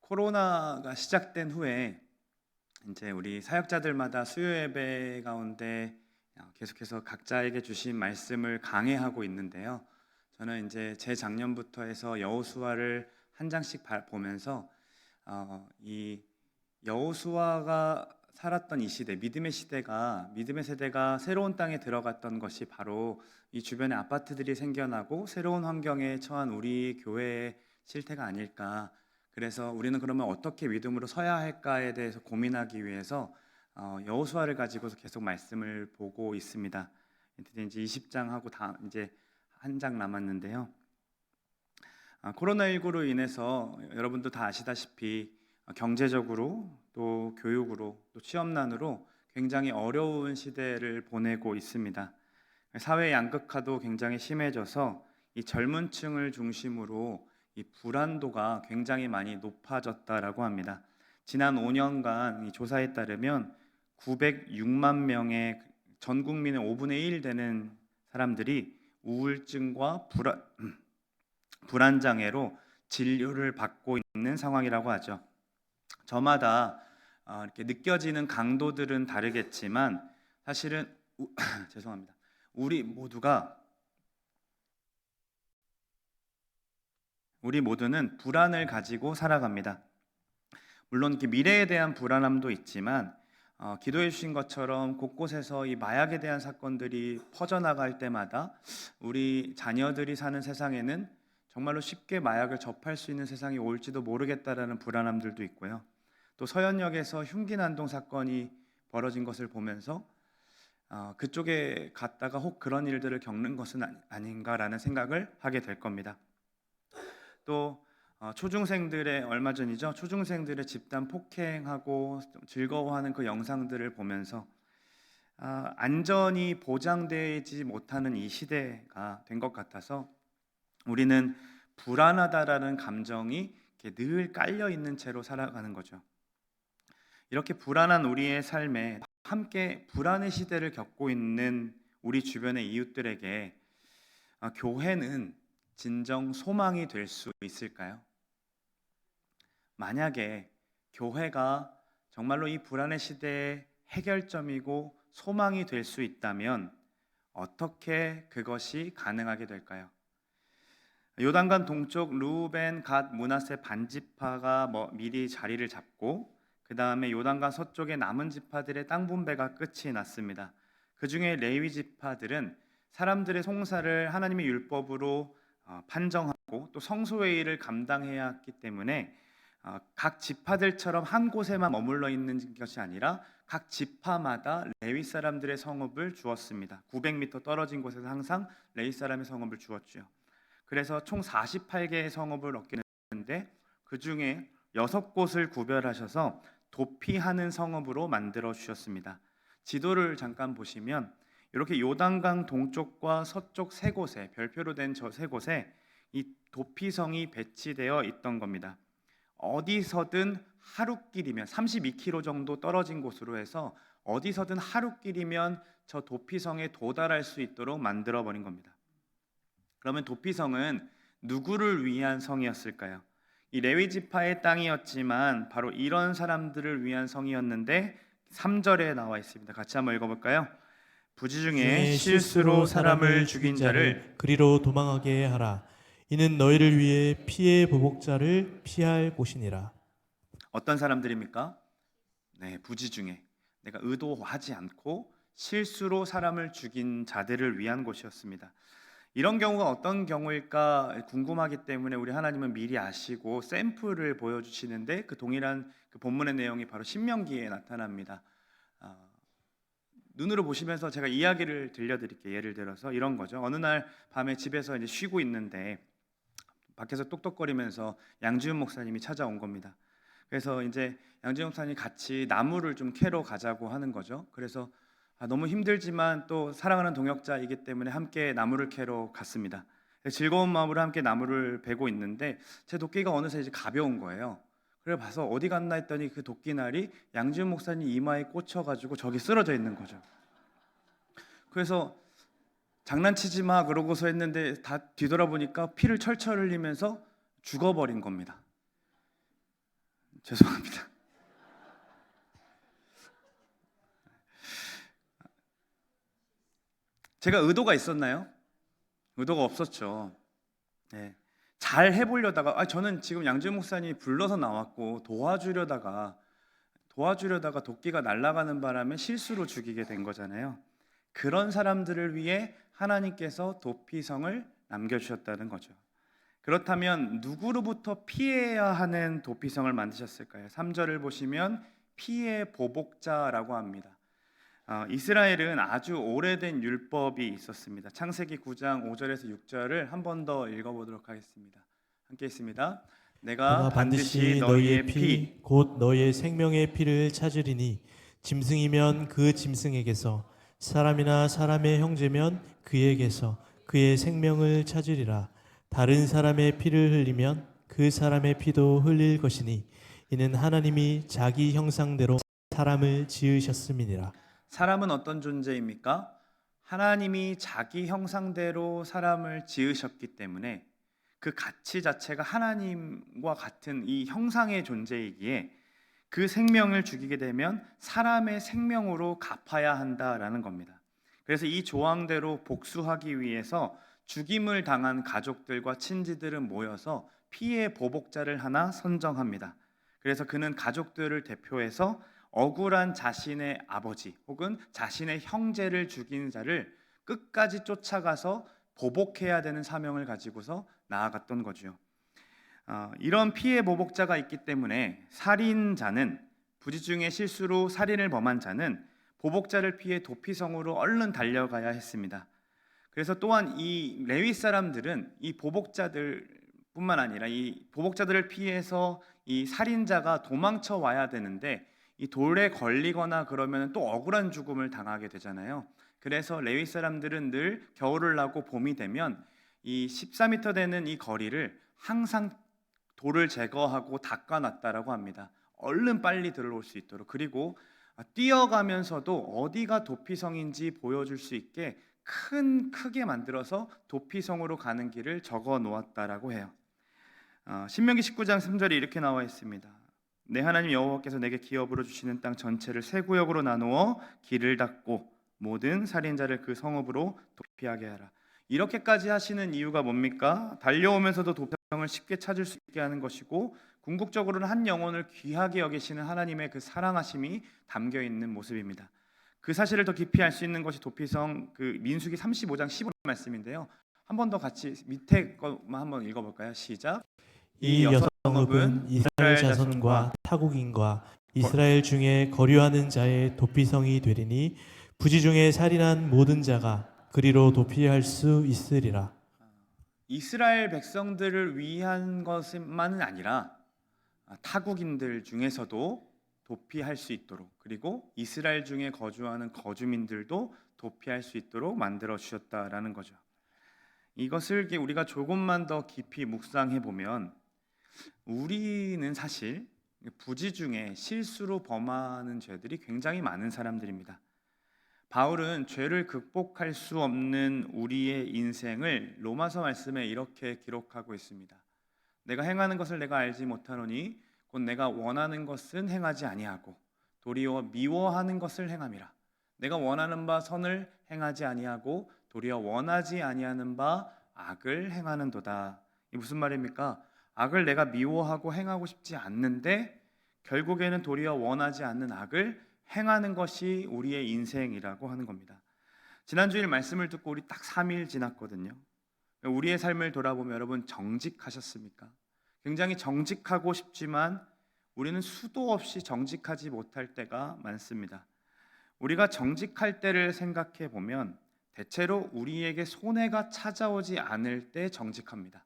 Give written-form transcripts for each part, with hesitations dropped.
코로나가 시작된 후에 이제 우리 사역자들마다 수요 예배 가운데 계속해서 각자에게 주신 말씀을 강해하고 있는데요. 저는 이제 재작년부터 해서 여호수아를 한 장씩 보면서 이 여호수아가 살았던 이 시대, 믿음의 세대가 새로운 땅에 들어갔던 것이 바로 이 주변에 아파트들이 생겨나고 새로운 환경에 처한 우리 교회의 실태가 아닐까. 그래서 우리는 그러면 어떻게 믿음으로 서야 할까에 대해서 고민하기 위해서 여호수아를 가지고서 계속 말씀을 보고 있습니다. 이제 20장 하고 이제 한 장 남았는데요. 코로나19로 인해서 여러분도 다 아시다시피 경제적으로 또 교육으로 또 취업난으로 굉장히 어려운 시대를 보내고 있습니다. 사회 양극화도 굉장히 심해져서 이 젊은 층을 중심으로 이 불안도가 굉장히 많이 높아졌다라고 합니다. 지난 5년간 이 조사에 따르면 906만 명의 전 국민의 5분의 1 되는 사람들이 우울증과 불안장애로 진료를 받고 있는 상황이라고 하죠. 저마다 이렇게 느껴지는 강도들은 다르겠지만 사실은 죄송합니다. 우리 모두는 불안을 가지고 살아갑니다. 물론 이렇게 미래에 대한 불안함도 있지만 기도해 주신 것처럼 곳곳에서 이 마약에 대한 사건들이 퍼져나갈 때마다 우리 자녀들이 사는 세상에는 정말로 쉽게 마약을 접할 수 있는 세상이 올지도 모르겠다라는 불안함들도 있고요. 또 서현역에서 흉기 난동 사건이 벌어진 것을 보면서 그쪽에 갔다가 혹 그런 일들을 겪는 것은 아닌가라는 생각을 하게 될 겁니다. 또 얼마 전이죠. 초중생들의 집단 폭행하고 즐거워하는 그 영상들을 보면서 안전이 보장되지 못하는 이 시대가 된 것 같아서 우리는 불안하다라는 감정이 늘 깔려 있는 채로 살아가는 거죠. 이렇게 불안한 우리의 삶에 함께 불안의 시대를 겪고 있는 우리 주변의 이웃들에게 교회는 진정 소망이 될 수 있을까요? 만약에 교회가 정말로 이 불안의 시대의 해결점이고 소망이 될 수 있다면 어떻게 그것이 가능하게 될까요? 요단강 동쪽 르우벤, 갓, 므낫세 반지파가 미리 자리를 잡고 그 다음에 요단강 서쪽의 남은 지파들의 땅 분배가 끝이 났습니다. 그 중에 레위 지파들은 사람들의 송사를 하나님의 율법으로 판정하고 또 성소회의를 감당해야 했기 때문에 각 지파들처럼 한 곳에만 머물러 있는 것이 아니라 각 지파마다 레위 사람들의 성읍을 주었습니다. 900m 떨어진 곳에서 항상 레위 사람의 성읍을 주었죠. 그래서 총 48개의 성읍을 얻게 되는데 그 중에 6곳을 구별하셔서 도피하는 성읍으로 만들어 주셨습니다. 지도를 잠깐 보시면 이렇게 요단강 동쪽과 서쪽 세 곳에 별표로 된 저 세 곳에 이 도피성이 배치되어 있던 겁니다. 어디서든 하루길이면 32km 정도 떨어진 곳으로 해서 어디서든 하루길이면 저 도피성에 도달할 수 있도록 만들어 버린 겁니다. 그러면 도피성은 누구를 위한 성이었을까요? 이 레위 지파의 땅이었지만 바로 이런 사람들을 위한 성이었는데 3절에 나와 있습니다. 같이 한번 읽어볼까요? 부지 중에 실수로 사람을 죽인 자를 그리로 도망하게 하라. 이는 너희를 위해 피해 보복자를 피할 곳이니라. 어떤 사람들입니까? 네, 부지 중에 내가 의도하지 않고 실수로 사람을 죽인 자들을 위한 곳이었습니다. 이런 경우가 어떤 경우일까 궁금하기 때문에 우리 하나님은 미리 아시고 샘플을 보여주시는데 그 동일한 그 본문의 내용이 바로 신명기에 나타납니다. 눈으로 보시면서 제가 이야기를 들려드릴게요. 예를 들어서 이런 거죠. 어느 날 밤에 집에서 이제 쉬고 있는데 밖에서 똑똑거리면서 양지훈 목사님이 찾아온 겁니다. 그래서 이제 양지훈 목사님이 같이 나무를 좀 캐러 가자고 하는 거죠. 그래서 너무 힘들지만 또 사랑하는 동역자이기 때문에 함께 나무를 캐러 갔습니다. 즐거운 마음으로 함께 나무를 베고 있는데 제 도끼가 어느새 이제 가벼운 거예요. 그래 봐서 어디 갔나 했더니 그 도끼날이 양지훈 목사님 이마에 꽂혀가지고 저기 쓰러져 있는 거죠. 그래서 장난치지 마 그러고서 했는데 다 뒤돌아보니까 피를 철철 흘리면서 죽어버린 겁니다. 죄송합니다. 제가 의도가 있었나요? 의도가 없었죠. 네. 잘 해보려다가 저는 지금 양재 목사님이 불러서 나왔고 도와주려다가 도끼가 날아가는 바람에 실수로 죽이게 된 거잖아요. 그런 사람들을 위해 하나님께서 도피성을 남겨주셨다는 거죠. 그렇다면 누구로부터 피해야 하는 도피성을 만드셨을까요? 3절을 보시면 피해 보복자라고 합니다. 이스라엘은 아주 오래된 율법이 있었습니다. 창세기 9장 5절에서 6절을 한 번 더 읽어보도록 하겠습니다. 함께 있습니다. 내가 반드시 너희의 피 곧 너희의 생명의 피를 찾으리니 짐승이면 그 짐승에게서 사람이나 사람의 형제면 그에게서 그의 생명을 찾으리라. 다른 사람의 피를 흘리면 그 사람의 피도 흘릴 것이니 이는 하나님이 자기 형상대로 사람을 지으셨음이니라. 사람은 어떤 존재입니까? 하나님이 자기 형상대로 사람을 지으셨기 때문에 그 가치 자체가 하나님과 같은 이 형상의 존재이기에 그 생명을 죽이게 되면 사람의 생명으로 갚아야 한다라는 겁니다. 그래서 이 조항대로 복수하기 위해서 죽임을 당한 가족들과 친지들은 모여서 피해 보복자를 하나 선정합니다. 그래서 그는 가족들을 대표해서 억울한 자신의 아버지 혹은 자신의 형제를 죽인 자를 끝까지 쫓아가서 보복해야 되는 사명을 가지고서 나아갔던 거죠. 이런 피해 보복자가 있기 때문에 살인자는 부지 중에 실수로 살인을 범한 자는 보복자를 피해 도피성으로 얼른 달려가야 했습니다. 그래서 또한 이 레위 사람들은 이 보복자들뿐만 아니라 이 보복자들을 피해서 이 살인자가 도망쳐 와야 되는데 이 돌에 걸리거나 그러면 또 억울한 죽음을 당하게 되잖아요. 그래서 레위 사람들은 늘 겨울을 나고 봄이 되면 이 14m 되는 이 거리를 항상 돌을 제거하고 닦아놨다라고 합니다. 얼른 빨리 들어올 수 있도록. 그리고 뛰어가면서도 어디가 도피성인지 보여줄 수 있게 크게 만들어서 도피성으로 가는 길을 적어 놓았다라고 해요. 신명기 19장 3절에 이렇게 나와 있습니다. 내 하나님 여호와께서 내게 기업으로 주시는 땅 전체를 세 구역으로 나누어 길을 닦고 모든 살인자를 그 성읍으로 도피하게 하라. 이렇게까지 하시는 이유가 뭡니까? 달려오면서도 도피성을 쉽게 찾을 수 있게 하는 것이고 궁극적으로는 한 영혼을 귀하게 여기시는 하나님의 그 사랑하심이 담겨 있는 모습입니다. 그 사실을 더 깊이 알 수 있는 것이 도피성 그 민수기 35장 15절 말씀인데요. 한 번 더 같이 밑에 것만 한번 읽어볼까요? 시작. 이 여성읍은 이스라엘 자손과 타국인과 이스라엘 중에 거류하는 자의 도피성이 되리니 부지 중에 살인한 모든 자가 그리로 도피할 수 있으리라. 이스라엘 백성들을 위한 것만은 아니라 타국인들 중에서도 도피할 수 있도록, 그리고 이스라엘 중에 거주하는 거주민들도 도피할 수 있도록 만들어 주셨다라는 거죠. 이것을 우리가 조금만 더 깊이 묵상해 보면 우리는 사실 부지 중에 실수로 범하는 죄들이 굉장히 많은 사람들입니다. 바울은 죄를 극복할 수 없는 우리의 인생을 로마서 말씀에 이렇게 기록하고 있습니다. 내가 행하는 것을 내가 알지 못하노니 곧 내가 원하는 것은 행하지 아니하고 도리어 미워하는 것을 행함이라. 내가 원하는 바 선을 행하지 아니하고 도리어 원하지 아니하는 바 악을 행하는도다. 이 무슨 말입니까? 악을 내가 미워하고 행하고 싶지 않는데 결국에는 도리어 원하지 않는 악을 행하는 것이 우리의 인생이라고 하는 겁니다. 지난주일 말씀을 듣고 우리 딱 3일 지났거든요. 우리의 삶을 돌아보면 여러분 정직하셨습니까? 굉장히 정직하고 싶지만 우리는 수도 없이 정직하지 못할 때가 많습니다. 우리가 정직할 때를 생각해 보면 대체로 우리에게 손해가 찾아오지 않을 때 정직합니다.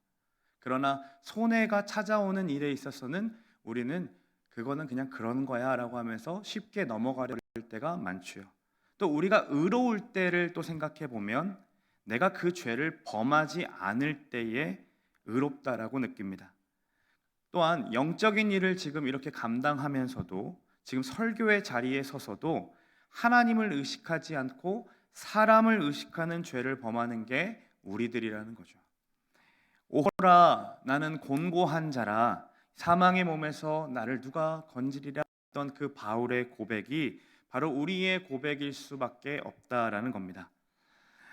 그러나 손해가 찾아오는 일에 있어서는 우리는 그거는 그냥 그런 거야 라고 하면서 쉽게 넘어가려 할 때가 많죠. 또 우리가 의로울 때를 또 생각해 보면 내가 그 죄를 범하지 않을 때에 의롭다라고 느낍니다. 또한 영적인 일을 지금 이렇게 감당하면서도 지금 설교의 자리에 서서도 하나님을 의식하지 않고 사람을 의식하는 죄를 범하는 게 우리들이라는 거죠. 오호라 나는 곤고한 자라 사망의 몸에서 나를 누가 건지리라 했던 그 바울의 고백이 바로 우리의 고백일 수밖에 없다라는 겁니다.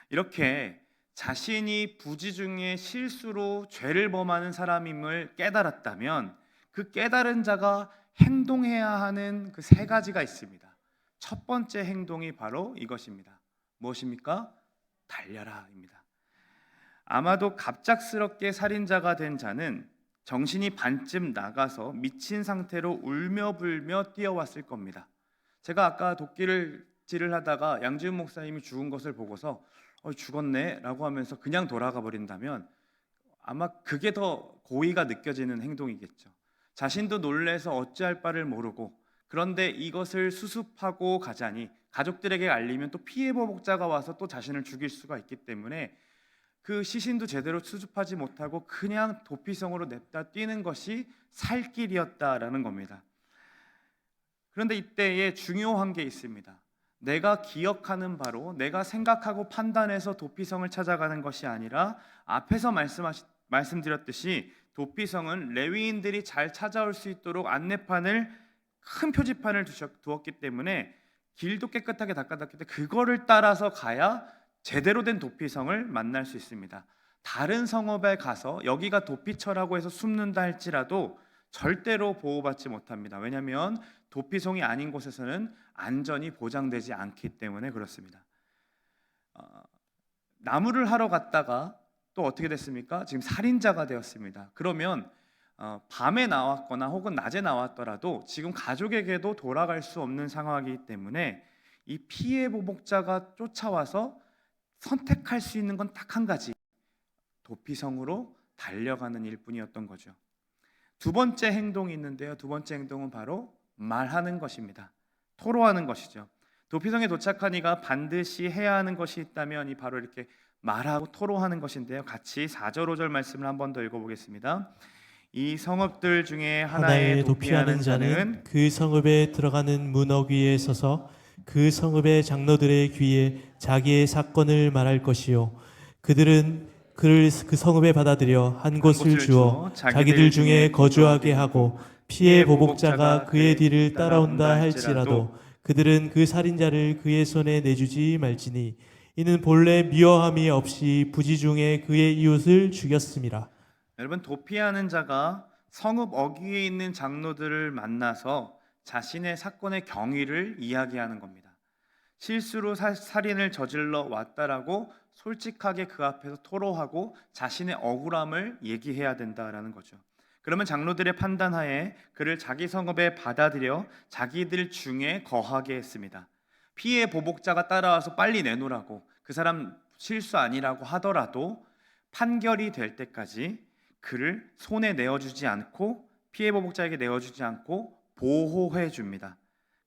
이렇게 자신이 부지 중에 실수로 죄를 범하는 사람임을 깨달았다면 그 깨달은 자가 행동해야 하는 그 세 가지가 있습니다. 첫 번째 행동이 바로 이것입니다. 무엇입니까? 달려라입니다. 아마도 갑작스럽게 살인자가 된 자는 정신이 반쯤 나가서 미친 상태로 울며불며 뛰어왔을 겁니다. 제가 아까 도끼질을 하다가 양지훈 목사님이 죽은 것을 보고서 죽었네 라고 하면서 그냥 돌아가 버린다면 아마 그게 더 고의가 느껴지는 행동이겠죠. 자신도 놀래서 어찌할 바를 모르고, 그런데 이것을 수습하고 가자니 가족들에게 알리면 또 피해 보복자가 와서 또 자신을 죽일 수가 있기 때문에 그 시신도 제대로 수습하지 못하고 그냥 도피성으로 냅다 뛰는 것이 살 길이었다라는 겁니다. 그런데 이때에 중요한 게 있습니다. 내가 기억하는 바로, 내가 생각하고 판단해서 도피성을 찾아가는 것이 아니라 앞에서 말씀드렸듯이 도피성은 레위인들이 잘 찾아올 수 있도록 안내판을, 큰 표지판을 두었기 때문에 길도 깨끗하게 닦아놨기 때문에 그거를 따라서 가야 제대로 된 도피성을 만날 수 있습니다. 다른 성읍에 가서 여기가 도피처라고 해서 숨는다 할지라도 절대로 보호받지 못합니다. 왜냐하면 도피성이 아닌 곳에서는 안전이 보장되지 않기 때문에 그렇습니다. 나무를 하러 갔다가 또 어떻게 됐습니까? 지금 살인자가 되었습니다. 그러면 밤에 나왔거나 혹은 낮에 나왔더라도 지금 가족에게도 돌아갈 수 없는 상황이기 때문에 이 피해 보복자가 쫓아와서 선택할 수 있는 건 딱 한 가지, 도피성으로 달려가는 일뿐이었던 거죠. 두 번째 행동이 있는데요. 두 번째 행동은 바로 말하는 것입니다. 토로하는 것이죠. 도피성에 도착하니가 반드시 해야 하는 것이 있다면 이 바로 이렇게 말하고 토로하는 것인데요. 같이 4절 5절 말씀을 한 번 더 읽어보겠습니다. 이 성읍들 중에 하나에 도피하는 자는 그 성읍에 들어가는 문턱 위에 서서 그 성읍의 장로들의 귀에 자기의 사건을 말할 것이요, 그들은 그를 그 성읍에 받아들여 한 곳을 주어 자기들 중에 거주하게 하고 피해 보복자가 그의 뒤를 따라온다 할지라도 그들은 그 살인자를 그의 손에 내주지 말지니 이는 본래 미워함이 없이 부지 중에 그의 이웃을 죽였음이라. 여러분, 도피하는 자가 성읍 어귀에 있는 장로들을 만나서 자신의 사건의 경위를 이야기하는 겁니다. 실수로 살인을 저질러 왔다라고 솔직하게 그 앞에서 토로하고 자신의 억울함을 얘기해야 된다라는 거죠. 그러면 장로들의 판단하에 그를 자기 성읍에 받아들여 자기들 중에 거하게 했습니다. 피해 보복자가 따라와서 빨리 내놓으라고, 그 사람 실수 아니라고 하더라도 판결이 될 때까지 그를 손에 내어주지 않고, 피해 보복자에게 내어주지 않고 보호해 줍니다.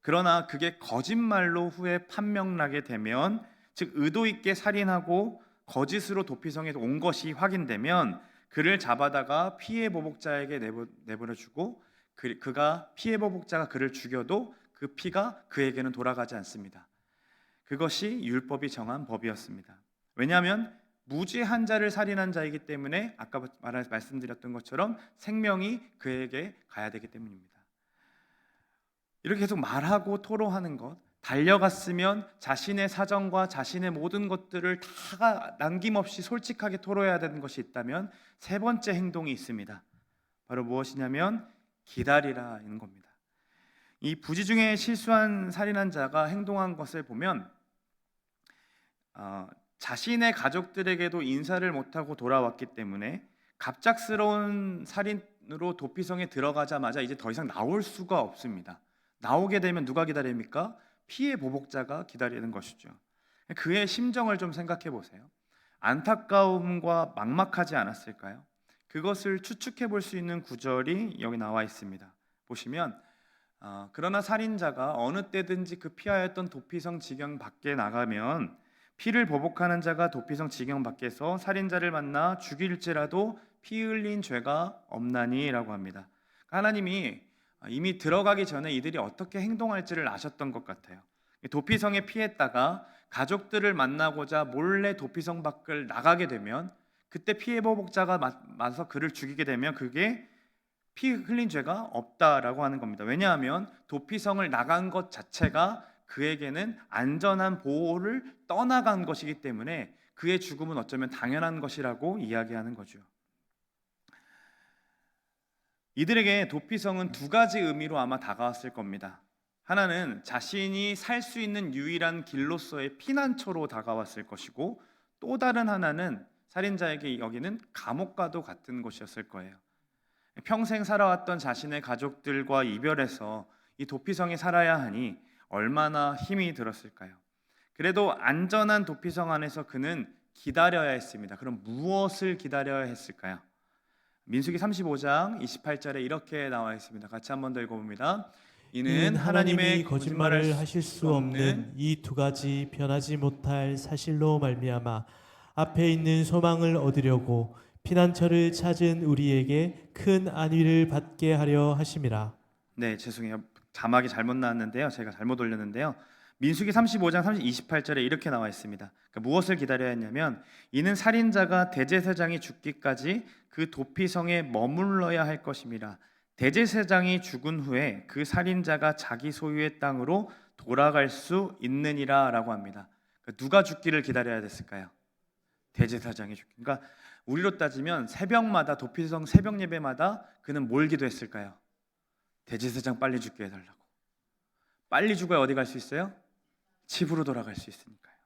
그러나 그게 거짓말로 후에 판명나게 되면, 즉 의도 있게 살인하고 거짓으로 도피성에 온 것이 확인되면 그를 잡아다가 피해 보복자에게 내버려주고 그가 피해 보복자가 그를 죽여도 그 피가 그에게는 돌아가지 않습니다. 그것이 율법이 정한 법이었습니다. 왜냐하면 무죄한 자를 살인한 자이기 때문에 아까 말씀드렸던 것처럼 생명이 그에게 가야 되기 때문입니다. 이렇게 계속 말하고 토로하는 것, 달려갔으면 자신의 사정과 자신의 모든 것들을 다 남김없이 솔직하게 토로해야 되는 것이 있다면 세 번째 행동이 있습니다. 바로 무엇이냐면 기다리라는 겁니다. 이 부지 중에 실수한 살인한 자가 행동한 것을 보면 자신의 가족들에게도 인사를 못하고 돌아왔기 때문에 갑작스러운 살인으로 도피성에 들어가자마자 이제 더 이상 나올 수가 없습니다. 나오게 되면 누가 기다립니까? 피해 보복자가 기다리는 것이죠. 그의 심정을 좀 생각해 보세요. 안타까움과 막막하지 않았을까요? 그것을 추측해 볼 수 있는 구절이 여기 나와 있습니다. 보시면 그러나 살인자가 어느 때든지 그 피하였던 도피성 지경 밖에 나가면 피를 보복하는 자가 도피성 지경 밖에서 살인자를 만나 죽일지라도 피 흘린 죄가 없나니라고 합니다. 하나님이 이미 들어가기 전에 이들이 어떻게 행동할지를 아셨던 것 같아요. 도피성에 피했다가 가족들을 만나고자 몰래 도피성 밖을 나가게 되면 그때 피해 보복자가 맞서 그를 죽이게 되면 그게 피 흘린 죄가 없다라고 하는 겁니다. 왜냐하면 도피성을 나간 것 자체가 그에게는 안전한 보호를 떠나간 것이기 때문에 그의 죽음은 어쩌면 당연한 것이라고 이야기하는 거죠. 이들에게 도피성은 두 가지 의미로 아마 다가왔을 겁니다. 하나는 자신이 살 수 있는 유일한 길로서의 피난처로 다가왔을 것이고, 또 다른 하나는 살인자에게 여기는 감옥과도 같은 곳이었을 거예요. 평생 살아왔던 자신의 가족들과 이별해서 이 도피성에 살아야 하니 얼마나 힘이 들었을까요? 그래도 안전한 도피성 안에서 그는 기다려야 했습니다. 그럼 무엇을 기다려야 했을까요? 민수기 35장 28절에 이렇게 나와 있습니다. 같이 한번 더 읽어봅니다. 이는 하나님이 거짓말을 하실 수 없는 이 두 가지 변하지 못할 사실로 말미암아 앞에 있는 소망을 얻으려고 피난처를 찾은 우리에게 큰 안위를 받게 하려 하심이라. 네, 죄송해요. 자막이 잘못 나왔는데요. 제가 잘못 올렸는데요. 민수기 35장 28절에 이렇게 나와 있습니다. 그러니까 무엇을 기다려야 했냐면, 이는 살인자가 대제사장이 죽기까지 그 도피성에 머물러야 할 것임이라. 대제사장이 죽은 후에 그 살인자가 자기 소유의 땅으로 돌아갈 수 있느니라 라고 합니다. 그러니까 누가 죽기를 기다려야 됐을까요? 대제사장이 죽기. 그러니까 우리로 따지면 새벽마다, 도피성 새벽 예배마다 그는 뭘 기도했을까요? 대제사장 빨리 죽게 해달라고. 빨리 죽어야 어디 갈 수 있어요? 집으로 돌아갈 수 있으니까요.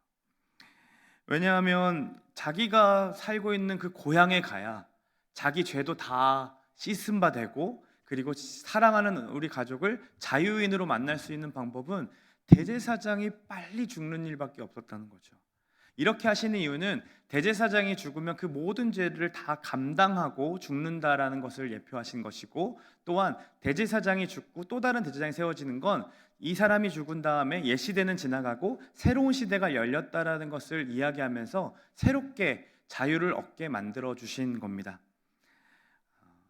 왜냐하면 자기가 살고 있는 그 고향에 가야 자기 죄도 다 씻은 바 되고, 그리고 사랑하는 우리 가족을 자유인으로 만날 수 있는 방법은 대제사장이 빨리 죽는 일밖에 없었다는 거죠. 이렇게 하시는 이유는 대제사장이 죽으면 그 모든 죄를 다 감당하고 죽는다라는 것을 예표하신 것이고, 또한 대제사장이 죽고 또 다른 대제사장이 세워지는 건 이 사람이 죽은 다음에 옛 시대는 지나가고 새로운 시대가 열렸다라는 것을 이야기하면서 새롭게 자유를 얻게 만들어 주신 겁니다.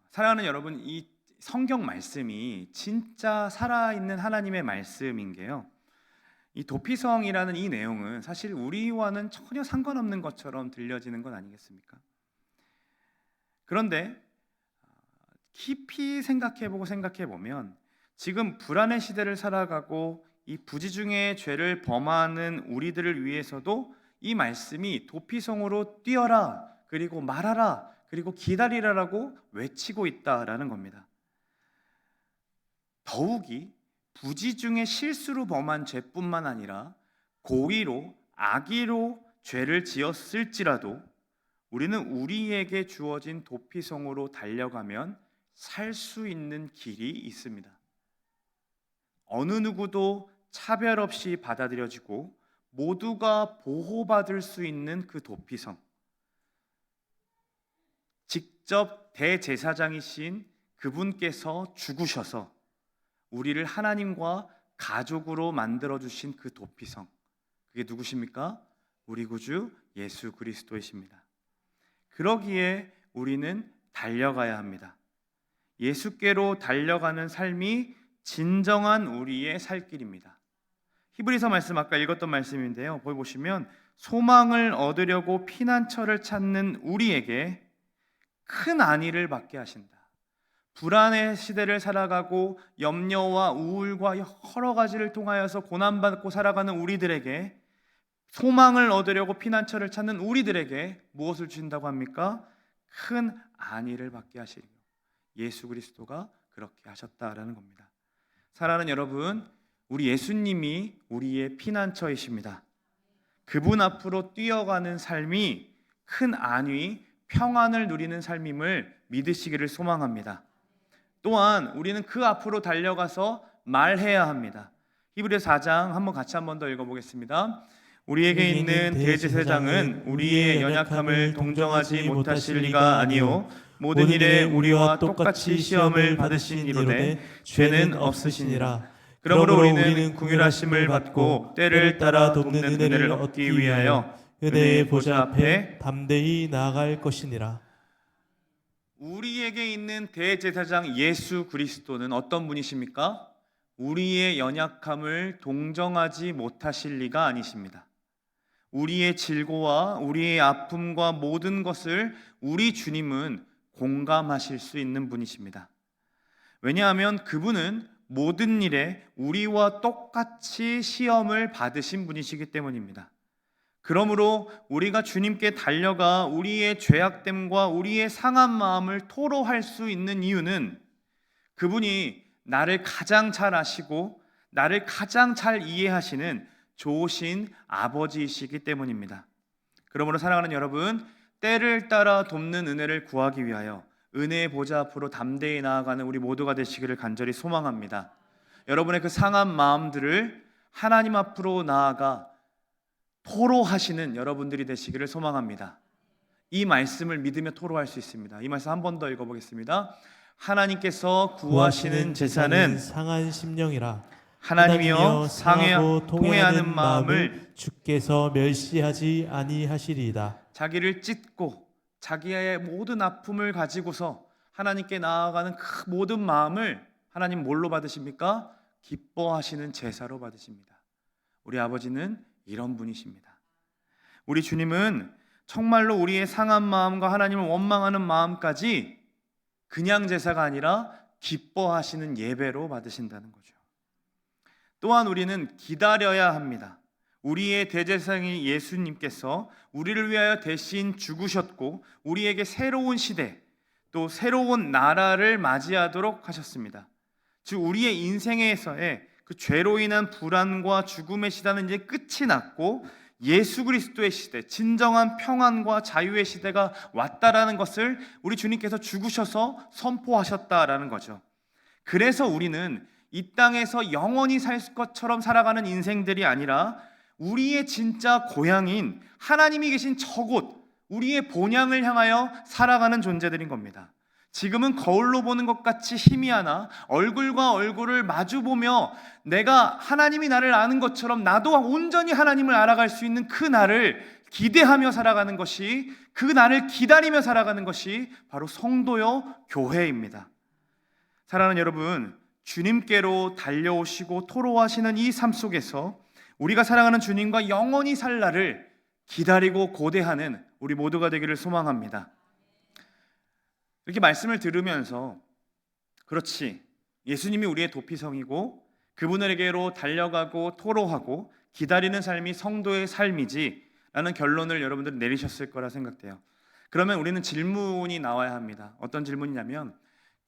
사랑하는 여러분, 이 성경 말씀이 진짜 살아있는 하나님의 말씀인 게요, 이 도피성이라는 이 내용은 사실 우리와는 전혀 상관없는 것처럼 들려지는 건 아니겠습니까? 그런데 깊이 생각해보면 지금 불안의 시대를 살아가고 이 부지중의 죄를 범하는 우리들을 위해서도 이 말씀이 도피성으로 뛰어라, 그리고 말하라, 그리고 기다리라라고 외치고 있다라는 겁니다. 더욱이 부지중의 실수로 범한 죄뿐만 아니라 고의로, 악의로 죄를 지었을지라도 우리는 우리에게 주어진 도피성으로 달려가면 살 수 있는 길이 있습니다. 어느 누구도 차별 없이 받아들여지고 모두가 보호받을 수 있는 그 도피성, 직접 대제사장이신 그분께서 죽으셔서 우리를 하나님과 가족으로 만들어주신 그 도피성, 그게 누구십니까? 우리 구주 예수 그리스도이십니다. 그러기에 우리는 달려가야 합니다. 예수께로 달려가는 삶이 진정한 우리의 살 길입니다. 히브리서 말씀, 아까 읽었던 말씀인데요, 거기 보시면 소망을 얻으려고 피난처를 찾는 우리에게 큰 안위를 받게 하신다. 불안의 시대를 살아가고 염려와 우울과 여러 가지를 통하여서 고난받고 살아가는 우리들에게, 소망을 얻으려고 피난처를 찾는 우리들에게 무엇을 주신다고 합니까? 큰 안위를 받게 하시리요. 예수 그리스도가 그렇게 하셨다라는 겁니다. 사랑하는 여러분, 우리 예수님이 우리의 피난처이십니다. 그분 앞으로 뛰어가는 삶이 큰 안위, 평안을 누리는 삶임을 믿으시기를 소망합니다. 또한 우리는 그 앞으로 달려가서 말해야 합니다. 히브리서 4장 같이 한번 더 읽어보겠습니다. 우리에게 있는 대제사장은 우리의 연약함을 동정하지 못하실 리가 아니요 모든 일에 우리와 똑같이 시험을 받으신 이로되 죄는 없으시니라. 그러므로 우리는 긍휼하심을 받고 때를 따라 돕는 은혜를 얻기 위하여 은혜의 보좌 앞에 담대히 나아갈 것이니라. 우리에게 있는 대제사장 예수 그리스도는 어떤 분이십니까? 우리의 연약함을 동정하지 못하실 리가 아니십니다. 우리의 질고와 우리의 아픔과 모든 것을 우리 주님은 공감하실 수 있는 분이십니다. 왜냐하면 그분은 모든 일에 우리와 똑같이 시험을 받으신 분이시기 때문입니다. 그러므로 우리가 주님께 달려가 우리의 죄악됨과 우리의 상한 마음을 토로할 수 있는 이유는 그분이 나를 가장 잘 아시고 나를 가장 잘 이해하시는 좋으신 아버지이시기 때문입니다. 그러므로 사랑하는 여러분, 때를 따라 돕는 은혜를 구하기 위하여 은혜의 보좌 앞으로 담대히 나아가는 우리 모두가 되시기를 간절히 소망합니다. 여러분의 그 상한 마음들을 하나님 앞으로 나아가 토로하시는 여러분들이 되시기를 소망합니다. 이 말씀을 믿으며 토로할 수 있습니다. 이 말씀 한 번 더 읽어보겠습니다. 하나님께서 구하시는 제사는 상한 심령이라. 하나님이여 상하고 통회하는 마음을 주께서 멸시하지 아니하시리이다. 자기를 찢고 자기의 모든 아픔을 가지고서 하나님께 나아가는 그 모든 마음을 하나님 뭘로 받으십니까? 기뻐하시는 제사로 받으십니다. 우리 아버지는 이런 분이십니다. 우리 주님은 정말로 우리의 상한 마음과 하나님을 원망하는 마음까지 그냥 제사가 아니라 기뻐하시는 예배로 받으신다는 거죠. 또한 우리는 기다려야 합니다. 우리의 대제사장인 예수님께서 우리를 위하여 대신 죽으셨고 우리에게 새로운 시대 또 새로운 나라를 맞이하도록 하셨습니다. 즉 우리의 인생에서의 그 죄로 인한 불안과 죽음의 시대는 이제 끝이 났고 예수 그리스도의 시대, 진정한 평안과 자유의 시대가 왔다라는 것을 우리 주님께서 죽으셔서 선포하셨다라는 거죠. 그래서 우리는 이 땅에서 영원히 살 것처럼 살아가는 인생들이 아니라 우리의 진짜 고향인 하나님이 계신 저곳, 우리의 본향을 향하여 살아가는 존재들인 겁니다. 지금은 거울로 보는 것 같이 희미하나 얼굴과 얼굴을 마주보며 내가 하나님이 나를 아는 것처럼 나도 온전히 하나님을 알아갈 수 있는 그 날을 기대하며 살아가는 것이, 그 날을 기다리며 살아가는 것이 바로 성도요 교회입니다. 사랑하는 여러분, 주님께로 달려오시고 토로하시는 이 삶 속에서 우리가 사랑하는 주님과 영원히 살 날을 기다리고 고대하는 우리 모두가 되기를 소망합니다. 이렇게 말씀을 들으면서 그렇지, 예수님이 우리의 도피성이고 그분에게로 달려가고 토로하고 기다리는 삶이 성도의 삶이지 라는 결론을 여러분들은 내리셨을 거라 생각돼요. 그러면 우리는 질문이 나와야 합니다. 어떤 질문이냐면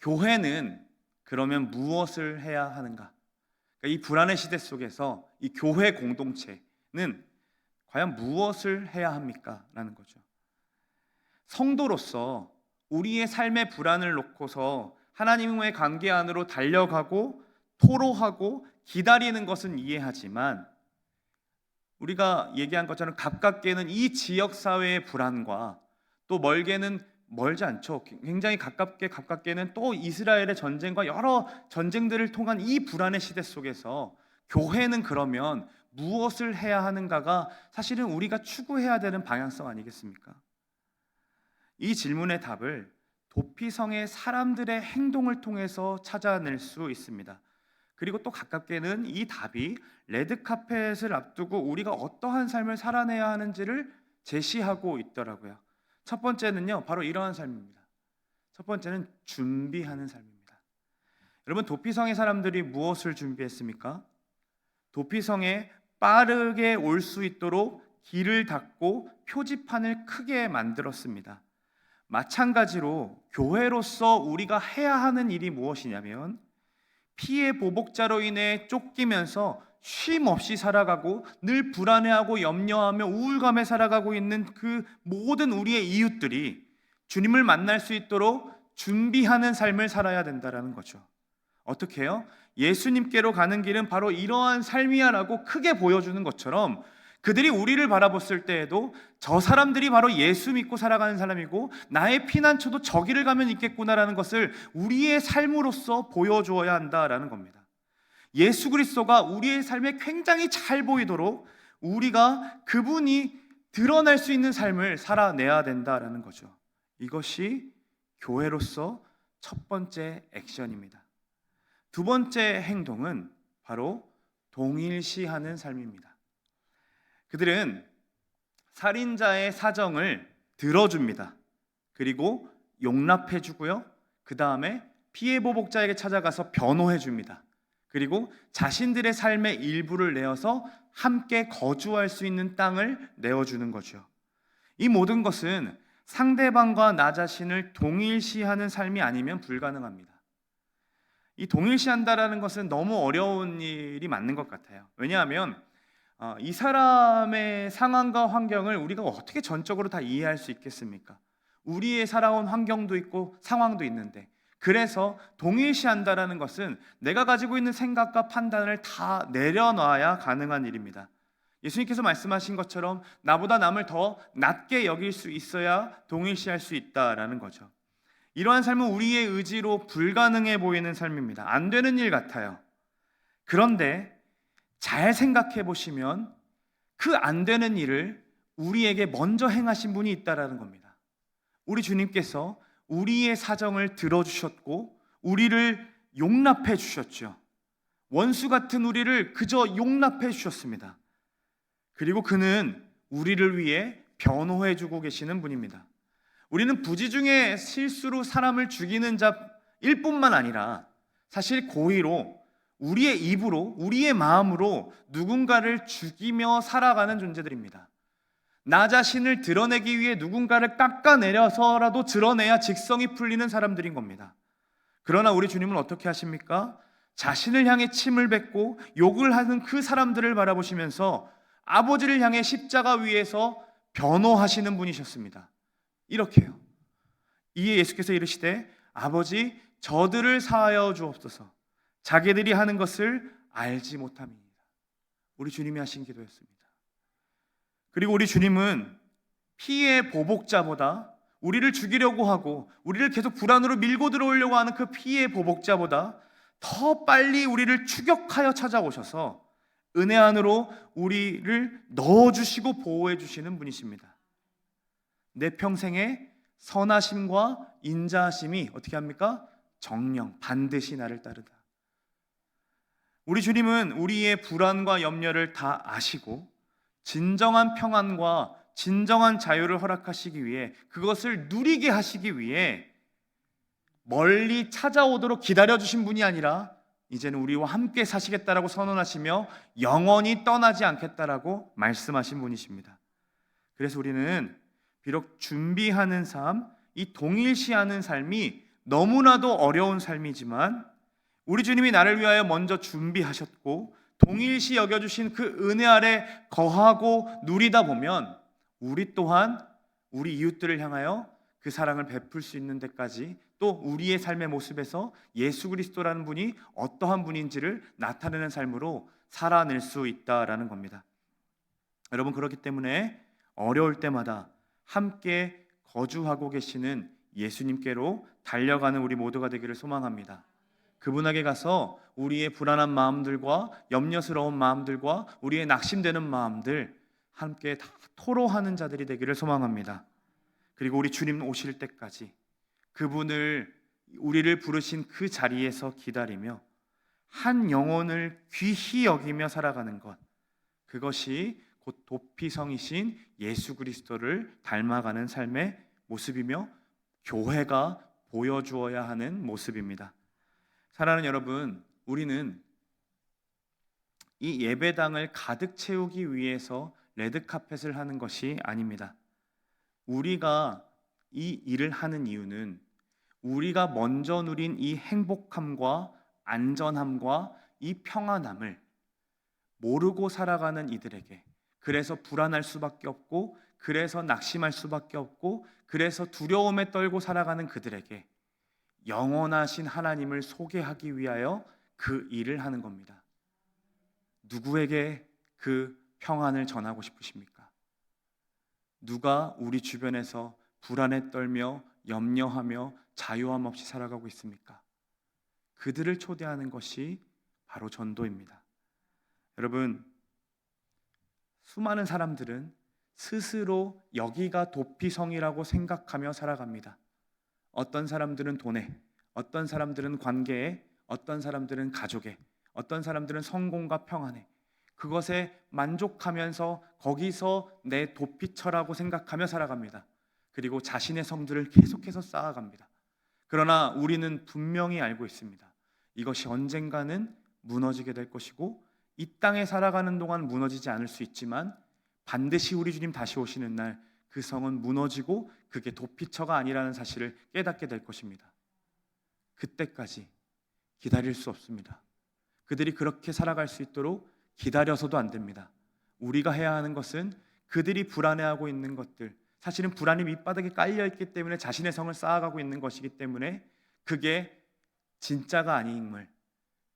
교회는 그러면 무엇을 해야 하는가? 그러니까 이 불안의 시대 속에서 이 교회 공동체는 과연 무엇을 해야 합니까? 라는 거죠. 성도로서 우리의 삶의 불안을 놓고서 하나님과의 관계 안으로 달려가고 토로하고 기다리는 것은 이해하지만 우리가 얘기한 것처럼 가깝게는 이 지역사회의 불안과 또 멀게는 멀지 않죠. 굉장히 가깝게는 또 이스라엘의 전쟁과 여러 전쟁들을 통한 이 불안의 시대 속에서 교회는 그러면 무엇을 해야 하는가가 사실은 우리가 추구해야 되는 방향성 아니겠습니까? 이 질문의 답을 도피성의 사람들의 행동을 통해서 찾아낼 수 있습니다. 그리고 또 가깝게는 이 답이 레드카펫을 앞두고 우리가 어떠한 삶을 살아내야 하는지를 제시하고 있더라고요. 첫 번째는요, 바로 이러한 삶입니다. 첫 번째는 준비하는 삶입니다. 여러분, 도피성의 사람들이 무엇을 준비했습니까? 도피성에 빠르게 올 수 있도록 길을 닫고 표지판을 크게 만들었습니다. 마찬가지로 교회로서 우리가 해야 하는 일이 무엇이냐면 피해 보복자로 인해 쫓기면서 쉼 없이 살아가고 늘 불안해하고 염려하며 우울감에 살아가고 있는 그 모든 우리의 이웃들이 주님을 만날 수 있도록 준비하는 삶을 살아야 된다는 거죠. 어떻게 해요? 예수님께로 가는 길은 바로 이러한 삶이야라고 크게 보여주는 것처럼 그들이 우리를 바라봤을 때에도 저 사람들이 바로 예수 믿고 살아가는 사람이고 나의 피난처도 저기를 가면 있겠구나라는 것을 우리의 삶으로서 보여주어야 한다라는 겁니다. 예수 그리스도가 우리의 삶에 굉장히 잘 보이도록 우리가 그분이 드러날 수 있는 삶을 살아내야 된다라는 거죠. 이것이 교회로서 첫 번째 액션입니다. 두 번째 행동은 바로 동일시하는 삶입니다. 그들은 살인자의 사정을 들어줍니다. 그리고 용납해 주고요. 그 다음에 피해 보복자에게 찾아가서 변호해 줍니다. 그리고 자신들의 삶의 일부를 내어서 함께 거주할 수 있는 땅을 내어주는 거죠. 이 모든 것은 상대방과 나 자신을 동일시하는 삶이 아니면 불가능합니다. 이 동일시한다라는 것은 너무 어려운 일이 맞는 것 같아요. 왜냐하면 이 사람의 상황과 환경을 우리가 어떻게 전적으로 다 이해할 수 있겠습니까? 우리의 살아온 환경도 있고 상황도 있는데, 그래서 동일시한다라는 것은 내가 가지고 있는 생각과 판단을 다 내려놔야 가능한 일입니다. 예수님께서 말씀하신 것처럼 나보다 남을 더 낮게 여길 수 있어야 동일시할 수 있다라는 거죠. 이러한 삶은 우리의 의지로 불가능해 보이는 삶입니다. 안 되는 일 같아요. 그런데 잘 생각해 보시면 그 안 되는 일을 우리에게 먼저 행하신 분이 있다라는 겁니다. 우리 주님께서 우리의 사정을 들어주셨고 우리를 용납해 주셨죠. 원수 같은 우리를 그저 용납해 주셨습니다. 그리고 그는 우리를 위해 변호해 주고 계시는 분입니다. 우리는 부지 중에 실수로 사람을 죽이는 자일 뿐만 아니라 사실 고의로 우리의 입으로, 우리의 마음으로 누군가를 죽이며 살아가는 존재들입니다. 나 자신을 드러내기 위해 누군가를 깎아내려서라도 드러내야 직성이 풀리는 사람들인 겁니다. 그러나 우리 주님은 어떻게 하십니까? 자신을 향해 침을 뱉고 욕을 하는 그 사람들을 바라보시면서 아버지를 향해 십자가 위에서 변호하시는 분이셨습니다. 이렇게요. 이에 예수께서 이르시되 아버지 저들을 사하여 주옵소서 자기들이 하는 것을 알지 못함이니이다. 우리 주님이 하신 기도였습니다. 그리고 우리 주님은 피해 보복자보다 우리를 죽이려고 하고 우리를 계속 불안으로 밀고 들어오려고 하는 그 피해 보복자보다 더 빨리 우리를 추격하여 찾아오셔서 은혜 안으로 우리를 넣어주시고 보호해 주시는 분이십니다. 내 평생의 선하심과 인자하심이 어떻게 합니까? 정령 반드시 나를 따르다. 우리 주님은 우리의 불안과 염려를 다 아시고 진정한 평안과 진정한 자유를 허락하시기 위해, 그것을 누리게 하시기 위해 멀리 찾아오도록 기다려주신 분이 아니라 이제는 우리와 함께 사시겠다라고 선언하시며 영원히 떠나지 않겠다라고 말씀하신 분이십니다. 그래서 우리는 비록 준비하는 삶, 이 동일시하는 삶이 너무나도 어려운 삶이지만 우리 주님이 나를 위하여 먼저 준비하셨고 동일시 여겨주신 그 은혜 아래 거하고 누리다 보면 우리 또한 우리 이웃들을 향하여 그 사랑을 베풀 수 있는 데까지, 또 우리의 삶의 모습에서 예수 그리스도라는 분이 어떠한 분인지를 나타내는 삶으로 살아낼 수 있다라는 겁니다. 여러분, 그렇기 때문에 어려울 때마다 함께 거주하고 계시는 예수님께로 달려가는 우리 모두가 되기를 소망합니다. 그분에게 가서 우리의 불안한 마음들과 염려스러운 마음들과 우리의 낙심되는 마음들 함께 다 토로하는 자들이 되기를 소망합니다. 그리고 우리 주님 오실 때까지 그분을, 우리를 부르신 그 자리에서 기다리며 한 영혼을 귀히 여기며 살아가는 것, 그것이 곧 도피성이신 예수 그리스도를 닮아가는 삶의 모습이며 교회가 보여주어야 하는 모습입니다. 사랑하는 여러분, 우리는 이 예배당을 가득 채우기 위해서 레드카펫을 하는 것이 아닙니다. 우리가 이 일을 하는 이유는 우리가 먼저 누린 이 행복함과 안전함과 이 평안함을 모르고 살아가는 이들에게, 그래서 불안할 수밖에 없고, 그래서 낙심할 수밖에 없고, 그래서 두려움에 떨고 살아가는 그들에게 영원하신 하나님을 소개하기 위하여 그 일을 하는 겁니다. 누구에게 그 평안을 전하고 싶으십니까? 누가 우리 주변에서 불안에 떨며 염려하며 자유함 없이 살아가고 있습니까? 그들을 초대하는 것이 바로 전도입니다. 여러분, 수많은 사람들은 스스로 여기가 도피성이라고 생각하며 살아갑니다. 어떤 사람들은 돈에, 어떤 사람들은 관계에, 어떤 사람들은 가족에, 어떤 사람들은 성공과 평안에, 그것에 만족하면서 거기서 내 도피처라고 생각하며 살아갑니다. 그리고 자신의 성들을 계속해서 쌓아갑니다. 그러나 우리는 분명히 알고 있습니다. 이것이 언젠가는 무너지게 될 것이고 이 땅에 살아가는 동안 무너지지 않을 수 있지만 반드시 우리 주님 다시 오시는 날 그 성은 무너지고 그게 도피처가 아니라는 사실을 깨닫게 될 것입니다. 그때까지 기다릴 수 없습니다. 그들이 그렇게 살아갈 수 있도록 기다려서도 안 됩니다. 우리가 해야 하는 것은 그들이 불안해하고 있는 것들, 사실은 불안이 밑바닥에 깔려있기 때문에 자신의 성을 쌓아가고 있는 것이기 때문에 그게 진짜가 아님을,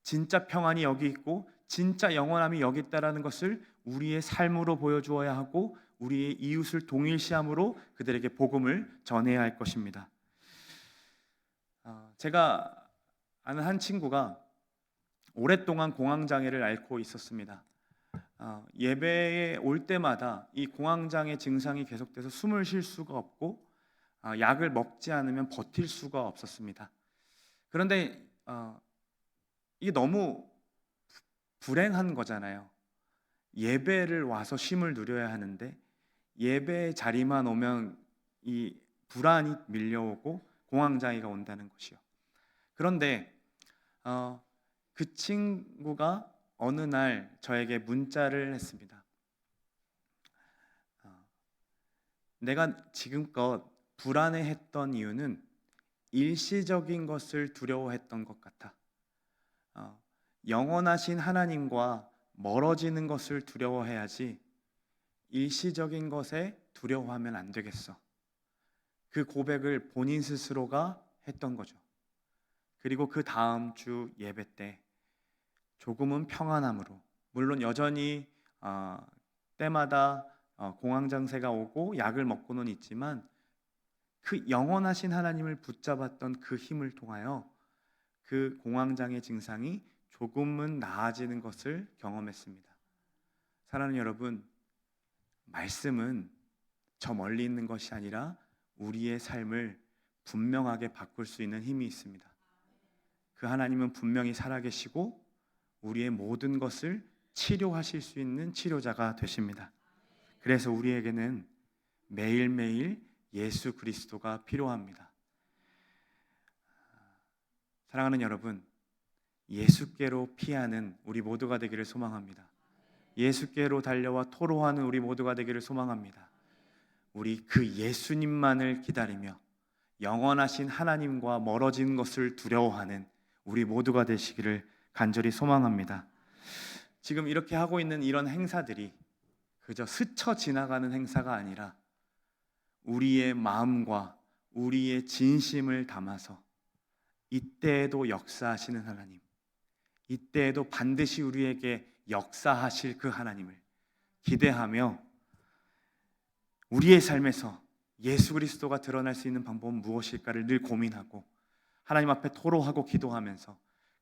진짜 평안이 여기 있고 진짜 영원함이 여기 있다라는 것을 우리의 삶으로 보여주어야 하고 우리의 이웃을 동일시함으로 그들에게 복음을 전해야 할 것입니다. 제가 아는 한 친구가 오랫동안 공황장애를 앓고 있었습니다. 예배에 올 때마다 이 공황장애 증상이 계속돼서 숨을 쉴 수가 없고 약을 먹지 않으면 버틸 수가 없었습니다. 그런데 이게 너무 불행한 거잖아요. 예배를 와서 쉼을 누려야 하는데 예배 자리만 오면 이 불안이 밀려오고 공황장애가 온다는 것이요. 그런데 그 친구가 어느 날 저에게 문자를 했습니다. 내가 지금껏 불안해했던 이유는 일시적인 것을 두려워했던 것 같아. 영원하신 하나님과 멀어지는 것을 두려워해야지 일시적인 것에 두려워하면 안 되겠어. 그 고백을 본인 스스로가 했던 거죠. 그리고 그 다음 주 예배 때 조금은 평안함으로, 물론 여전히 때마다 공황장애가 오고 약을 먹고는 있지만 그 영원하신 하나님을 붙잡았던 그 힘을 통하여 그 공황장애 증상이 조금은 나아지는 것을 경험했습니다. 사랑하는 여러분, 말씀은 저 멀리 있는 것이 아니라 우리의 삶을 분명하게 바꿀 수 있는 힘이 있습니다. 그 하나님은 분명히 살아계시고 우리의 모든 것을 치료하실 수 있는 치료자가 되십니다. 그래서 우리에게는 매일매일 예수 그리스도가 필요합니다. 사랑하는 여러분, 예수께로 피하는 우리 모두가 되기를 소망합니다. 예수께로 달려와 토로하는 우리 모두가 되기를 소망합니다. 우리 그 예수님만을 기다리며 영원하신 하나님과 멀어진 것을 두려워하는 우리 모두가 되시기를 간절히 소망합니다. 지금 이렇게 하고 있는 이런 행사들이 그저 스쳐 지나가는 행사가 아니라 우리의 마음과 우리의 진심을 담아서 이때에도 역사하시는 하나님, 이때에도 반드시 우리에게 역사하실 그 하나님을 기대하며 우리의 삶에서 예수 그리스도가 드러날 수 있는 방법은 무엇일까를 늘 고민하고 하나님 앞에 토로하고 기도하면서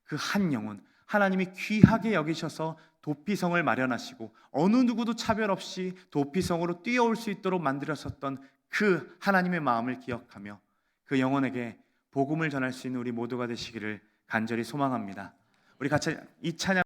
그 한 영혼, 하나님이 귀하게 여기셔서 도피성을 마련하시고 어느 누구도 차별 없이 도피성으로 뛰어올 수 있도록 만들었었던 그 하나님의 마음을 기억하며 그 영혼에게 복음을 전할 수 있는 우리 모두가 되시기를 간절히 소망합니다. 우리 같이 이 찬양